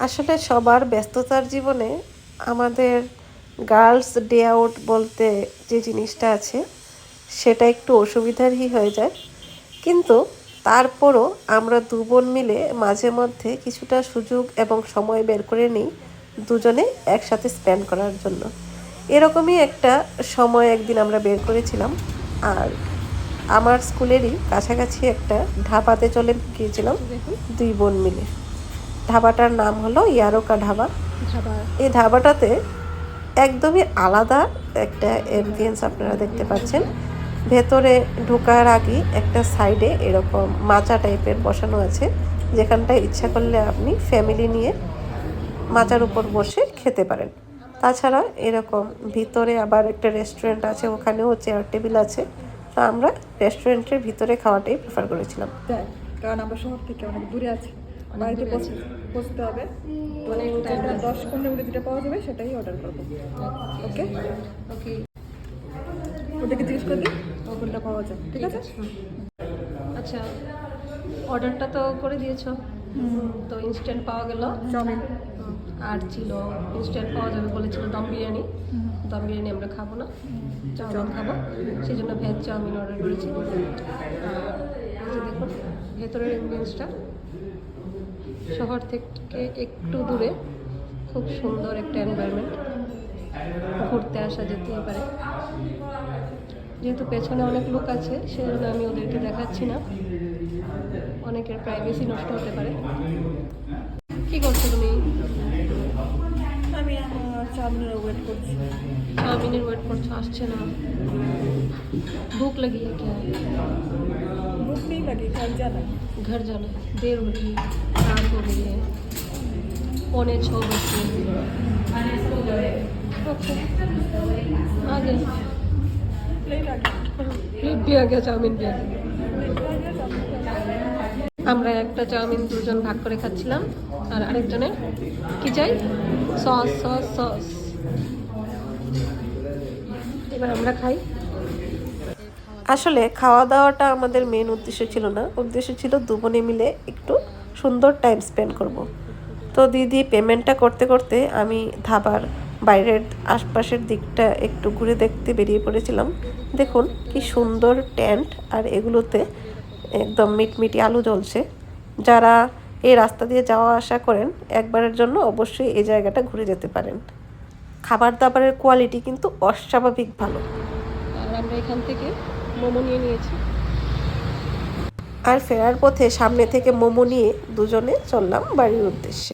আসলে সবার ব্যস্ততার জীবনে আমাদের গার্লস ডে আউট বলতে যে জিনিসটা আছে সেটা একটু অসুবিধারই হয়ে যায়, কিন্তু তারপরও আমরা দু বোন মিলে মাঝে মধ্যে কিছুটা সুযোগ এবং সময় বের করে নিই দুজনে একসাথে স্পেন্ড করার জন্য। এরকমই একটা সময় একদিন আমরা বের করেছিলাম, আর আমার স্কুলেরই কাছাকাছি একটা ধাবাতে চলে গিয়েছিলাম দুই বোন মিলে। ধাবাটার নাম হলো ইয়ারোকা ধাবা। এই ধাবাটাতে একদমই আলাদা একটা অ্যাম্বিয়েন্স আপনারা দেখতে পাচ্ছেন। ভেতরে ঢোকার আগে একটা সাইডে এরকম মাচা টাইপের বসানো আছে, যেখানটায় ইচ্ছা করলে আপনি ফ্যামিলি নিয়ে মাচার উপর বসে খেতে পারেন। তাছাড়া এরকম ভিতরে আবার একটা রেস্টুরেন্ট আছে, ওখানেও চেয়ার টেবিল আছে। তো আমরা রেস্টুরেন্টের ভিতরে খাওয়াটাই প্রেফার করেছিলাম, কারণ আমরা শহর থেকে অনেক দূরে আছি, বাড়িতে পৌঁছতে হবে। তো 10-15 মিনিট যেটা পাওয়া যাবে সেটাই অর্ডার করবো। ওকে ওকে, ওদেরকে জিজ্ঞেস করে দিই কোনটা পাওয়া যায়। ঠিক আছে। আচ্ছা, অর্ডারটা তো করে দিয়েছো, তো ইনস্ট্যান্ট পাওয়া গেল চাউমিন, আর ছিল ইনস্ট্যান্ট পাওয়া যাবে বলেছিল দম বিরিয়ানি। দম বিরিয়ানি আমরা খাবো না, চাউমিন খাবো, সেই জন্য ভেজ চাউমিন অর্ডার করেছি। আর এই যে দেখুন ভেতরের অ্যাম্বিয়েন্সটা শহর থেকে একটু দূরে, খুব সুন্দর একটা এনভায়রনমেন্ট, ঘুরতে আসা যেতেই পারে। যেহেতু পেছনে অনেক লোক আছে সেজন্য আমি ওদেরকে দেখাচ্ছি না, অনেকের প্রাইভেসি নষ্ট হতে পারে। কি করছো তুমি? আমি চাউমিনের ওয়েট করছি। চাউমিনের ওয়েট করছো, আসছে না? भूख लगी है क्या? भूख नहीं लगी, घर जाना। घर जाना है, देर हो रही है, रात हो गई है, 6:45 बजे। ओके, आ गए, प्लेट आ गया। प्लेट भी आ गया, चाउमिन भी आ गया। আমরা একটা চাউমিন দুজন ভাগ করে খাচ্ছিলাম, আর আরেকজনের কি চাই? Sauce sauce sauce. এবার আমরা খাই। আসলে খাওয়া দাওয়াটা আমাদের মেন উদ্দেশ্য ছিল না, উদ্দেশ্য ছিল দু বোনে মিলে একটু সুন্দর টাইম স্পেন্ড করব। তো দিদি পেমেন্টটা করতে করতে আমি ধাবার বাইরের আশপাশের দিকটা একটু ঘুরে দেখতে বেরিয়ে পড়েছিলাম। দেখুন কি সুন্দর টেন্ট, আর এগুলোতে একদম মিটমিটি আলো জ্বলছে। যারা এই রাস্তা দিয়ে যাওয়া আসা করেন একবারের জন্য অবশ্যই এই জায়গাটা ঘুরে যেতে পারেন। খাবার দাবারের কোয়ালিটি কিন্তু অস্বাভাবিক ভালো। আর আমরা এখান থেকে মোমো নিয়ে নিয়েছি, আর ফেরার পথে সামনে থেকে মোমো নিয়ে দুজনে চললাম বাড়ির উদ্দেশ্যে।